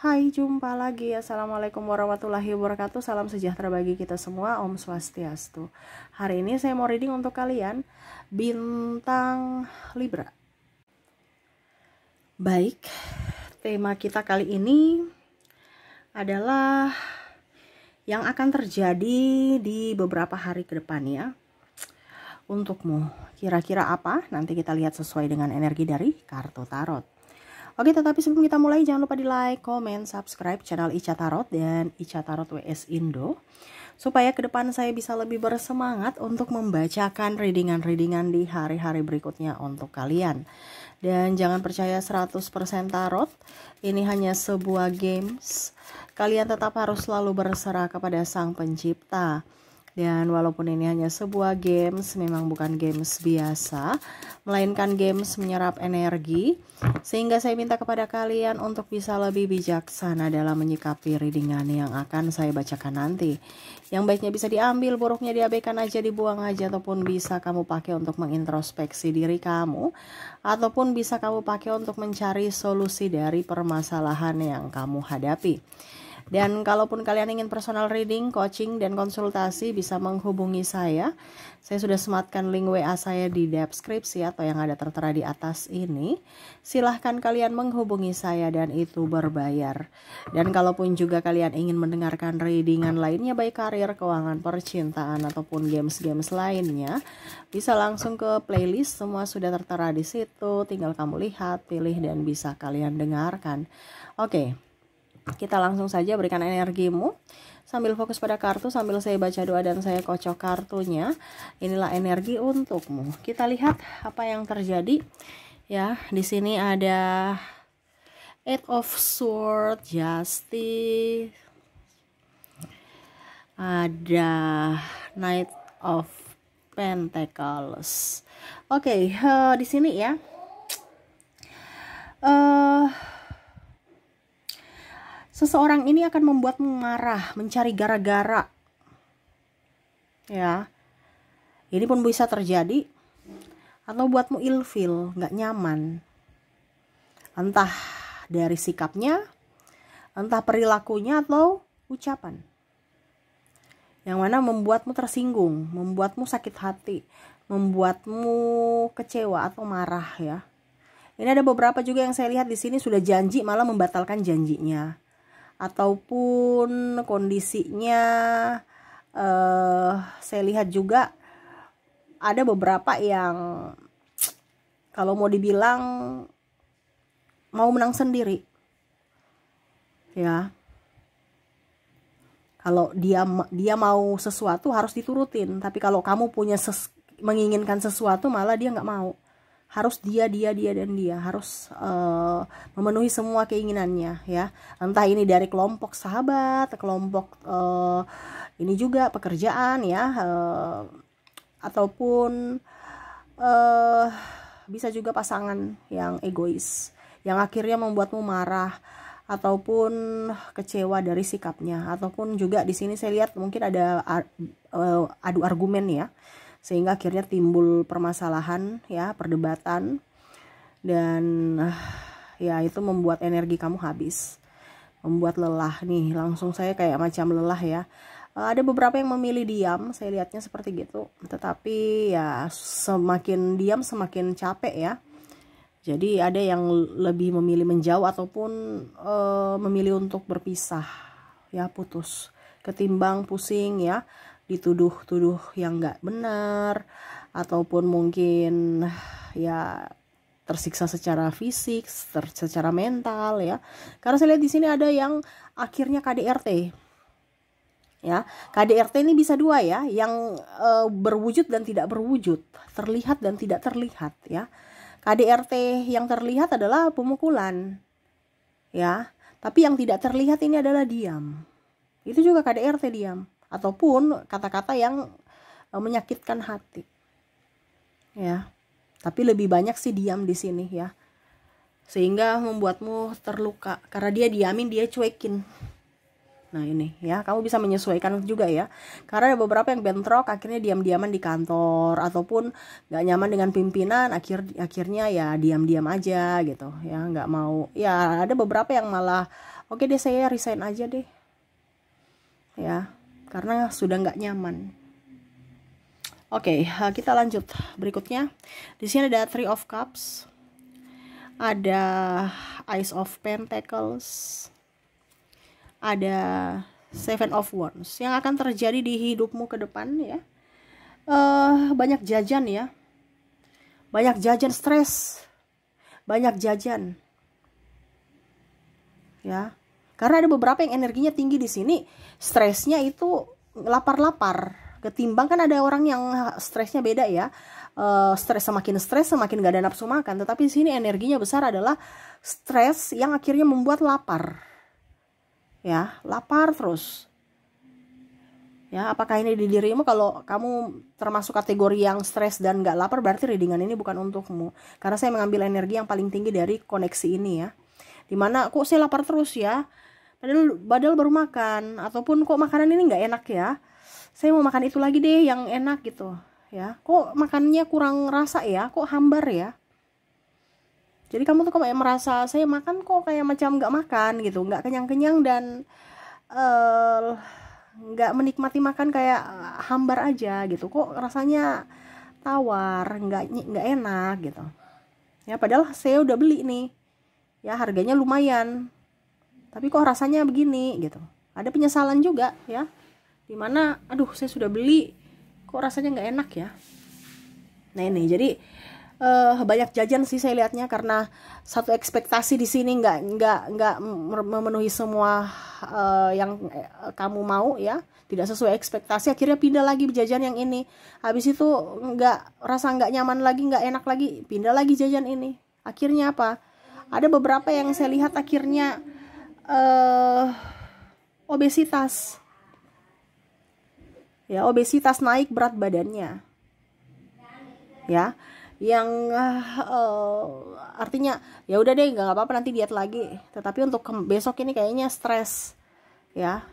Hai, jumpa lagi. Assalamualaikum warahmatullahi wabarakatuh. Salam sejahtera bagi kita semua. Om Swastiastu. Hari ini saya mau reading untuk kalian bintang Libra. Baik, tema kita kali ini adalah yang akan terjadi di beberapa hari ke depan ya. Untukmu, kira-kira apa? Nanti kita lihat sesuai dengan energi dari kartu tarot. Oke, tetapi sebelum kita mulai jangan lupa di like, comment, subscribe channel Ica Tarot dan Ica Tarot WS Indo, supaya ke depan saya bisa lebih bersemangat untuk membacakan readingan-readingan di hari-hari berikutnya untuk kalian. Dan jangan percaya 100% tarot, ini hanya sebuah games. Kalian tetap harus selalu berserah kepada Sang Pencipta. Dan walaupun ini hanya sebuah games, memang bukan games biasa, melainkan games menyerap energi, sehingga saya minta kepada kalian untuk bisa lebih bijaksana dalam menyikapi readingan yang akan saya bacakan nanti. Yang baiknya bisa diambil, buruknya diabaikan aja, dibuang aja, ataupun bisa kamu pakai untuk mengintrospeksi diri kamu, ataupun bisa kamu pakai untuk mencari solusi dari permasalahan yang kamu hadapi. Dan kalaupun kalian ingin personal reading, coaching, dan konsultasi, bisa menghubungi saya. Saya sudah sematkan link WA saya di deskripsi atau yang ada tertera di atas ini. Silahkan kalian menghubungi saya dan itu berbayar. Dan kalaupun juga kalian ingin mendengarkan readingan lainnya, baik karir, keuangan, percintaan, ataupun games-games lainnya, bisa langsung ke playlist. Semua sudah tertera di situ. Tinggal kamu lihat, pilih, dan bisa kalian dengarkan. Oke. Kita langsung saja berikan energimu sambil fokus pada kartu, sambil saya baca doa dan saya kocok kartunya. Inilah energi untukmu. Kita lihat apa yang terjadi ya. Di sini ada Eight of Swords, Justice, ada Knight of Pentacles. Oke, di sini ya. Seseorang ini akan membuatmu marah, mencari gara-gara. Ya. Ini pun bisa terjadi atau buatmu ilfil, nggak nyaman. Entah dari sikapnya, entah perilakunya atau ucapan. Yang mana membuatmu tersinggung, membuatmu sakit hati, membuatmu kecewa atau marah ya. Ini ada beberapa juga yang saya lihat di sini sudah janji malah membatalkan janjinya. Ataupun kondisinya saya lihat juga ada beberapa yang kalau mau dibilang mau menang sendiri ya. Kalau dia mau sesuatu harus diturutin, tapi kalau kamu punya menginginkan sesuatu malah dia nggak mau. Harus dia dan dia harus memenuhi semua keinginannya ya. Entah ini dari kelompok sahabat, kelompok ini juga pekerjaan ya, ataupun bisa juga pasangan yang egois yang akhirnya membuatmu marah ataupun kecewa dari sikapnya, ataupun juga di sini saya lihat mungkin ada adu argumen ya, sehingga akhirnya timbul permasalahan ya, perdebatan, dan ya itu membuat energi kamu habis, membuat lelah nih. Langsung saya kayak macam lelah ya. Ada beberapa yang memilih diam, saya lihatnya seperti gitu, tetapi ya semakin diam semakin capek ya. Jadi ada yang lebih memilih menjauh ataupun memilih untuk berpisah ya, putus, ketimbang pusing ya, dituduh-tuduh yang nggak benar, ataupun mungkin ya tersiksa secara fisik, secara mental ya. Karena saya lihat di sini ada yang akhirnya KDRT ya. KDRT ini bisa dua ya, yang berwujud dan tidak berwujud, terlihat dan tidak terlihat ya. KDRT yang terlihat adalah pemukulan ya, tapi yang tidak terlihat ini adalah diam. Itu juga KDRT, diam, ataupun kata-kata yang menyakitkan hati ya. Tapi lebih banyak sih diam di sini ya, sehingga membuatmu terluka karena dia diamin, dia cuekin. Nah ini ya, kamu bisa menyesuaikan juga ya, karena ada beberapa yang bentrok akhirnya diam-diaman di kantor, ataupun gak nyaman dengan pimpinan, akhirnya ya diam-diam aja gitu ya, nggak mau ya. Ada beberapa yang malah Oke deh, saya resign aja deh ya, karena sudah nggak nyaman. Oke, kita lanjut berikutnya. Di sini ada Three of Cups, ada Ace of Pentacles, ada Seven of Wands. Yang akan terjadi di hidupmu ke depan ya, banyak jajan ya, banyak jajan, stres, banyak jajan ya. Karena ada beberapa yang energinya tinggi di sini, stresnya itu lapar-lapar. Ketimbang kan ada orang yang stresnya beda ya, stres semakin gak ada nafsu makan. Tetapi di sini energinya besar adalah stres yang akhirnya membuat lapar ya, lapar terus ya. Apakah ini di dirimu? Kalau kamu termasuk kategori yang stres dan gak lapar, berarti readingan ini bukan untukmu, karena saya mengambil energi yang paling tinggi dari koneksi ini ya. Dimana kok saya lapar terus ya, padahal baru makan, ataupun kok makanan ini gak enak ya, saya mau makan itu lagi deh yang enak gitu ya. Kok makannya kurang rasa ya, kok hambar ya. Jadi kamu tuh kayak merasa saya makan kok kayak macam nggak makan gitu, nggak kenyang-kenyang, dan nggak menikmati makan, kayak hambar aja gitu. Kok rasanya tawar, nggak enak gitu ya. Padahal saya udah beli nih ya, harganya lumayan, tapi kok rasanya begini gitu. Ada penyesalan juga ya, dimana aduh saya sudah beli kok rasanya nggak enak ya. Nah ini jadi banyak jajan sih saya lihatnya, karena satu ekspektasi di sini nggak memenuhi semua yang kamu mau ya, tidak sesuai ekspektasi, akhirnya pindah lagi jajan yang ini. Habis itu nggak nyaman lagi, nggak enak lagi, pindah lagi jajan ini. Akhirnya apa? Ada beberapa yang saya lihat akhirnya obesitas. Ya, obesitas, naik berat badannya ya, yang artinya ya udah deh nggak apa-apa nanti diet lagi, tetapi untuk besok ini kayaknya stres ya,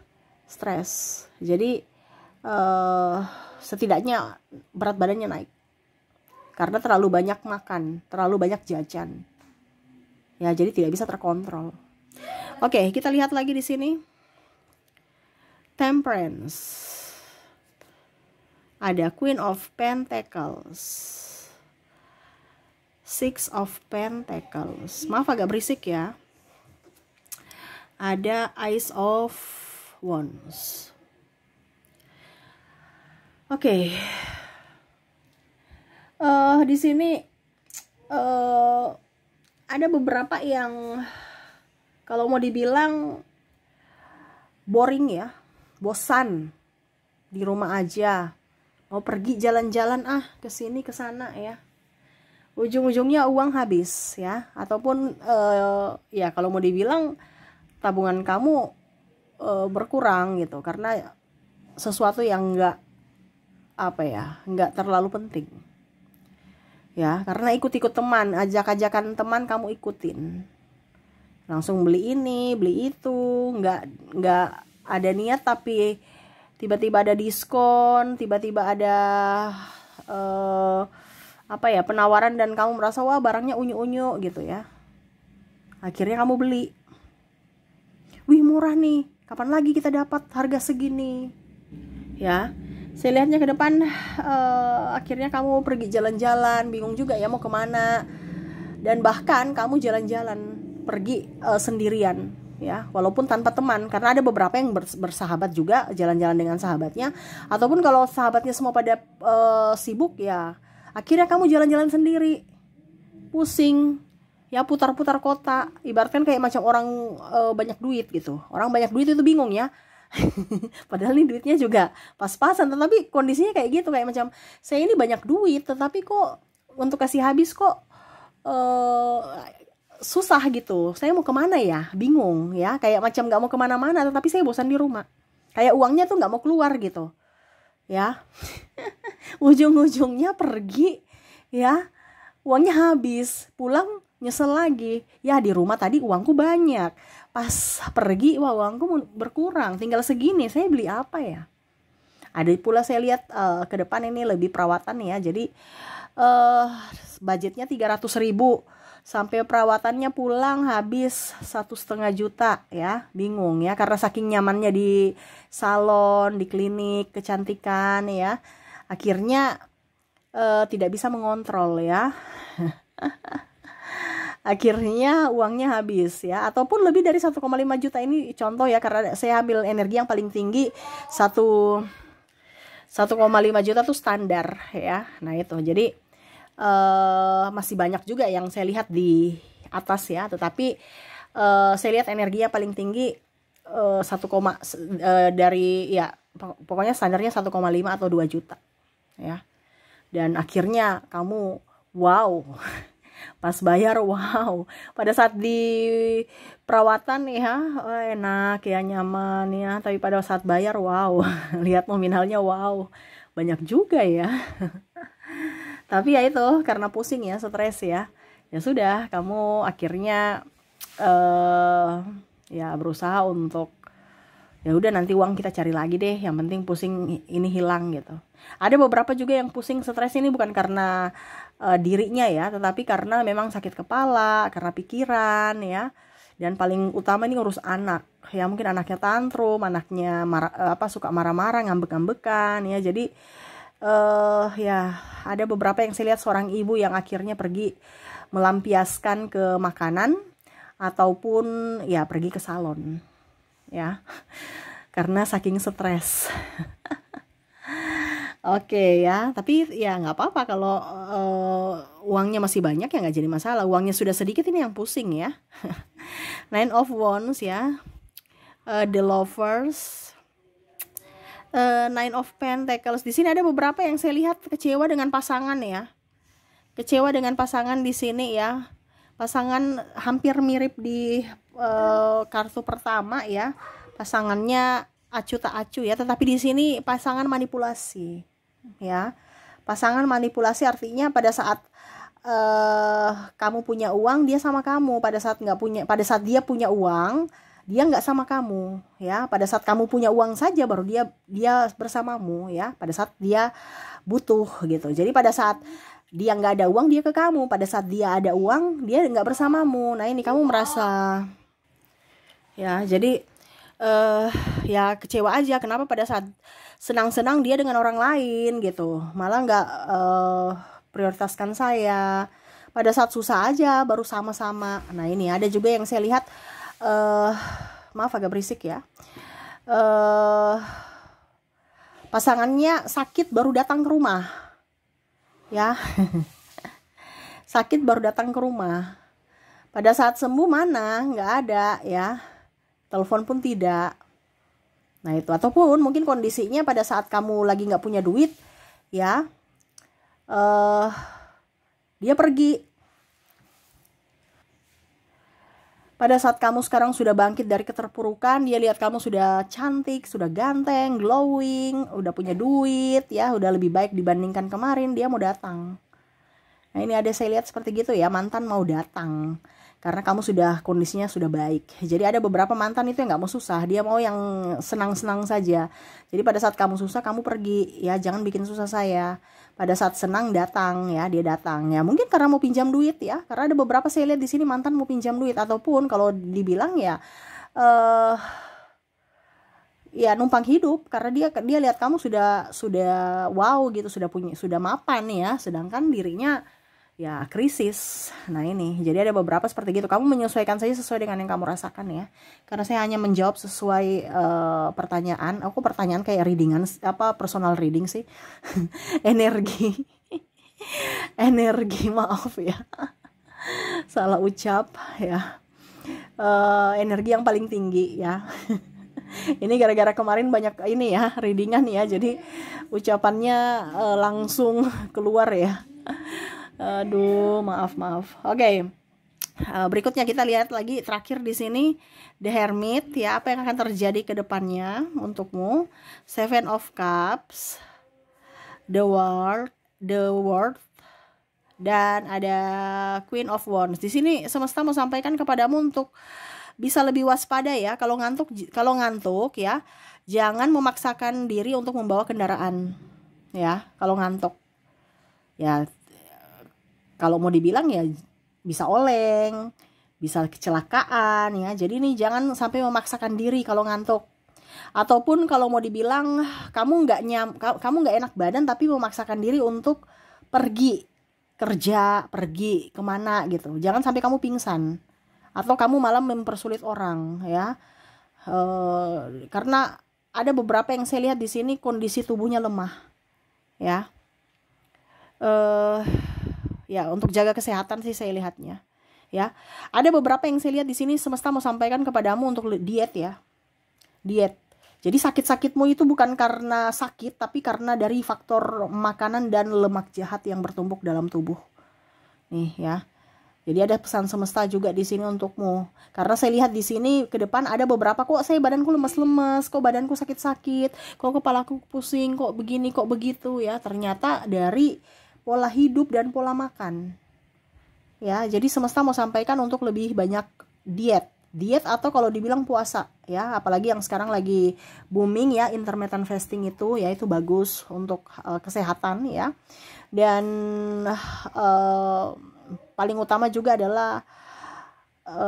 stres. Jadi setidaknya berat badannya naik karena terlalu banyak makan, terlalu banyak jajan ya, jadi tidak bisa terkontrol. Oke, kita lihat lagi di sini Temperance. Ada Queen of Pentacles, Six of Pentacles. Maaf agak berisik ya. Ada Ace of Wands. Oke. Di sini ada beberapa yang kalau mau dibilang boring ya, bosan di rumah aja. Mau pergi jalan-jalan ke sini ke sana ya, ujung-ujungnya uang habis ya, ataupun ya kalau mau dibilang tabungan kamu berkurang gitu, karena sesuatu yang nggak terlalu penting ya, karena ikut-ikut teman, ajak-ajakan teman kamu ikutin, langsung beli ini beli itu, nggak ada niat, tapi tiba-tiba ada diskon, tiba-tiba ada penawaran, dan kamu merasa wah barangnya unyu-unyu gitu ya. Akhirnya kamu beli. Wih murah nih, kapan lagi kita dapat harga segini? Ya, saya lihatnya ke depan akhirnya kamu pergi jalan-jalan, bingung juga ya mau kemana. Dan bahkan kamu jalan-jalan, pergi sendirian. Ya, walaupun tanpa teman, karena ada beberapa yang bersahabat juga, jalan-jalan dengan sahabatnya, ataupun kalau sahabatnya semua pada sibuk ya, akhirnya kamu jalan-jalan sendiri, pusing ya, putar-putar kota. Ibaratkan kayak macam orang banyak duit gitu. Orang banyak duit itu bingung ya. Padahal nih duitnya juga pas-pasan, tetapi kondisinya kayak gitu, kayak macam saya ini banyak duit, tetapi kok untuk kasih habis kok susah gitu. Saya mau kemana ya, bingung ya, kayak macam nggak mau kemana-mana, tetapi saya bosan di rumah, kayak uangnya tuh nggak mau keluar gitu ya. Ujung-ujungnya pergi ya, uangnya habis, pulang nyesel lagi ya, di rumah tadi uangku banyak, pas pergi wah uangku berkurang, tinggal segini, saya beli apa ya. Ada pula saya lihat ke depan ini lebih perawatan ya, jadi budgetnya 300.000, sampai perawatannya pulang habis 1,5 juta ya, bingung ya, karena saking nyamannya di salon, di klinik kecantikan ya, akhirnya tidak bisa mengontrol ya. Akhirnya uangnya habis ya, ataupun lebih dari 1,5 juta ini contoh ya, karena saya ambil energi yang paling tinggi 1,5 juta tuh standar ya. Nah itu jadi masih banyak juga yang saya lihat di atas ya, tetapi saya lihat energi yang paling tinggi 1, dari ya pokoknya standarnya 1,5 atau 2 juta ya. Dan akhirnya kamu wow, pas bayar wow, pada saat di perawatan ya enak ya, nyaman ya, tapi pada saat bayar wow, lihat nominalnya wow, banyak juga ya. Tapi ya itu karena pusing ya, stres ya, ya sudah, kamu akhirnya ya berusaha untuk ya udah nanti uang kita cari lagi deh, yang penting pusing ini hilang gitu. Ada beberapa juga yang pusing stres ini bukan karena dirinya ya, tetapi karena memang sakit kepala, karena pikiran ya, dan paling utama ini ngurus anak ya, mungkin anaknya tantrum, anaknya suka marah-marah, ngambek-ngambekan ya. Jadi ya ada beberapa yang saya lihat seorang ibu yang akhirnya pergi melampiaskan ke makanan ataupun ya pergi ke salon ya, karena saking stres. Oke ya, tapi ya nggak apa-apa kalau uangnya masih banyak ya, nggak jadi masalah. Uangnya sudah sedikit ini yang pusing ya. Nine of Wands ya, The Lovers, Nine of Pentacles. Di sini ada beberapa yang saya lihat kecewa dengan pasangan ya, kecewa dengan pasangan di sini ya. Pasangan hampir mirip di kartu pertama ya, pasangannya acu tak acu ya, tetapi di sini pasangan manipulasi ya. Pasangan manipulasi artinya pada saat kamu punya uang dia sama kamu, pada saat nggak punya, pada saat dia punya uang dia nggak sama kamu ya, pada saat kamu punya uang saja baru dia bersamamu ya, pada saat dia butuh gitu. Jadi pada saat dia nggak ada uang dia ke kamu, pada saat dia ada uang dia nggak bersamamu. Nah ini kamu merasa ya, jadi ya kecewa aja, kenapa pada saat senang-senang dia dengan orang lain gitu, malah nggak prioritaskan saya, pada saat susah aja baru sama-sama. Nah ini ada juga yang saya lihat maaf agak berisik ya, pasangannya sakit baru datang ke rumah ya. Sakit baru datang ke rumah, pada saat sembuh mana nggak ada ya, telepon pun tidak. Nah itu, ataupun mungkin kondisinya pada saat kamu lagi nggak punya duit ya, dia pergi. Pada saat kamu sekarang sudah bangkit dari keterpurukan, dia lihat kamu sudah cantik, sudah ganteng, glowing, udah punya duit ya, udah lebih baik dibandingkan kemarin, dia mau datang. Nah ini ada saya lihat seperti gitu ya, mantan mau datang karena kamu sudah kondisinya sudah baik. Jadi ada beberapa mantan itu yang nggak mau susah, dia mau yang senang-senang saja. Jadi pada saat kamu susah kamu pergi ya, jangan bikin susah saya. Pada saat senang datang ya, dia datang ya, mungkin karena mau pinjam duit ya, karena ada beberapa saya lihat di sini mantan mau pinjam duit, ataupun kalau dibilang ya ya numpang hidup, karena dia lihat kamu sudah wow gitu, sudah mapan ya, sedangkan dirinya ya krisis. Nah ini jadi ada beberapa seperti gitu, kamu menyesuaikan saja sesuai dengan yang kamu rasakan ya, karena saya hanya menjawab sesuai pertanyaan. Aku pertanyaan kayak readingan apa, personal reading sih. energi maaf ya, salah ucap ya. Energi yang paling tinggi ya. Ini gara-gara kemarin banyak ini ya readingan ya, jadi ucapannya langsung keluar ya. Aduh, maaf. Oke. Berikutnya kita lihat lagi terakhir di sini The Hermit ya, apa yang akan terjadi ke depannya untukmu. Seven of Cups, The World, dan ada Queen of Wands. Di sini semesta mau sampaikan kepadamu untuk bisa lebih waspada ya. Kalau ngantuk ya, jangan memaksakan diri untuk membawa kendaraan ya. Kalau ngantuk ya, kalau mau dibilang ya bisa oleng, bisa kecelakaan ya. Jadi nih jangan sampai memaksakan diri kalau ngantuk. Ataupun kalau mau dibilang kamu nggak enak badan tapi memaksakan diri untuk pergi kerja, pergi kemana gitu. Jangan sampai kamu pingsan atau kamu malah mempersulit orang ya. Karena ada beberapa yang saya lihat di sini kondisi tubuhnya lemah ya. Ya untuk jaga kesehatan sih saya lihatnya ya. Ada beberapa yang saya lihat di sini semesta mau sampaikan kepadamu untuk diet ya. Diet. Jadi sakit-sakitmu itu bukan karena sakit, tapi karena dari faktor makanan dan lemak jahat yang bertumpuk dalam tubuh. Nih ya. Jadi ada pesan semesta juga di sini untukmu. Karena saya lihat di sini ke depan ada beberapa, kok saya badanku lemes-lemes, kok badanku sakit-sakit, kok kepalaku pusing, kok begini, kok begitu ya. Ternyata dari pola hidup dan pola makan. Ya, jadi semesta mau sampaikan untuk lebih banyak diet atau kalau dibilang puasa ya, apalagi yang sekarang lagi booming ya intermittent fasting itu ya, itu bagus untuk kesehatan ya. Dan paling utama juga adalah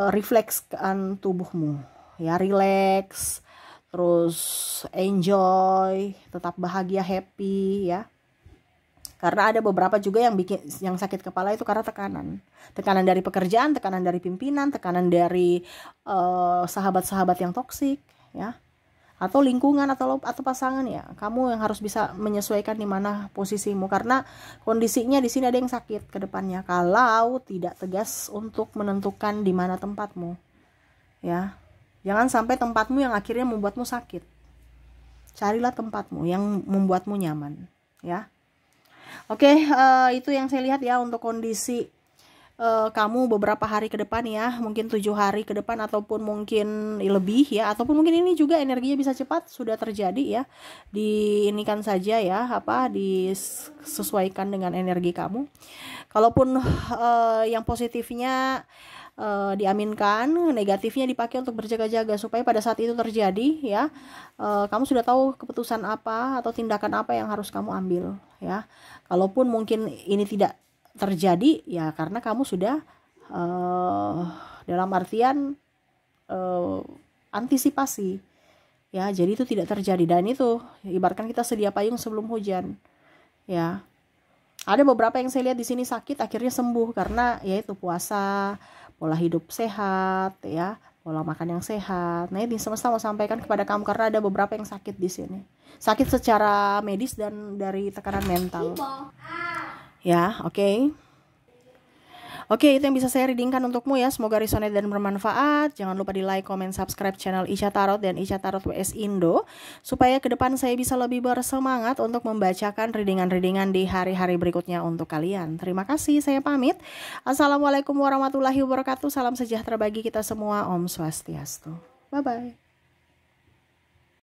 reflekskan tubuhmu ya, relax, terus enjoy, tetap bahagia, happy ya. Karena ada beberapa juga yang sakit kepala itu karena tekanan dari pekerjaan, tekanan dari pimpinan, tekanan dari sahabat-sahabat yang toksik ya, atau lingkungan atau pasangan ya. Kamu yang harus bisa menyesuaikan di mana posisimu, karena kondisinya di sini ada yang sakit ke depannya kalau tidak tegas untuk menentukan di mana tempatmu ya. Jangan sampai tempatmu yang akhirnya membuatmu sakit. Carilah tempatmu yang membuatmu nyaman ya. Oke, itu yang saya lihat ya untuk kondisi kamu beberapa hari ke depan ya, mungkin 7 hari ke depan ataupun mungkin lebih ya, ataupun mungkin ini juga energinya bisa cepat sudah terjadi ya. Diinikan saja ya, disesuaikan dengan energi kamu. Kalaupun yang positifnya diaminkan, negatifnya dipakai untuk berjaga-jaga supaya pada saat itu terjadi ya, kamu sudah tahu keputusan apa atau tindakan apa yang harus kamu ambil ya. Kalaupun mungkin ini tidak terjadi ya karena kamu sudah dalam artian antisipasi ya, jadi itu tidak terjadi. Dan itu ibaratkan kita sedia payung sebelum hujan ya. Ada beberapa yang saya lihat di sini sakit akhirnya sembuh karena yaitu puasa, pola hidup sehat ya, pola makan yang sehat. Nah, ini semesta mau sampaikan kepada kamu karena ada beberapa yang sakit di sini. Sakit secara medis dan dari tekanan mental. Ya, oke. Oke, itu yang bisa saya readingkan untukmu ya. Semoga resonate dan bermanfaat. Jangan lupa di like, comment, subscribe channel Ica Tarot dan Ica Tarot WS Indo, supaya ke depan saya bisa lebih bersemangat untuk membacakan readingan-readingan di hari-hari berikutnya untuk kalian. Terima kasih, saya pamit. Assalamualaikum warahmatullahi wabarakatuh. Salam sejahtera bagi kita semua. Om Swastiastu. Bye-bye.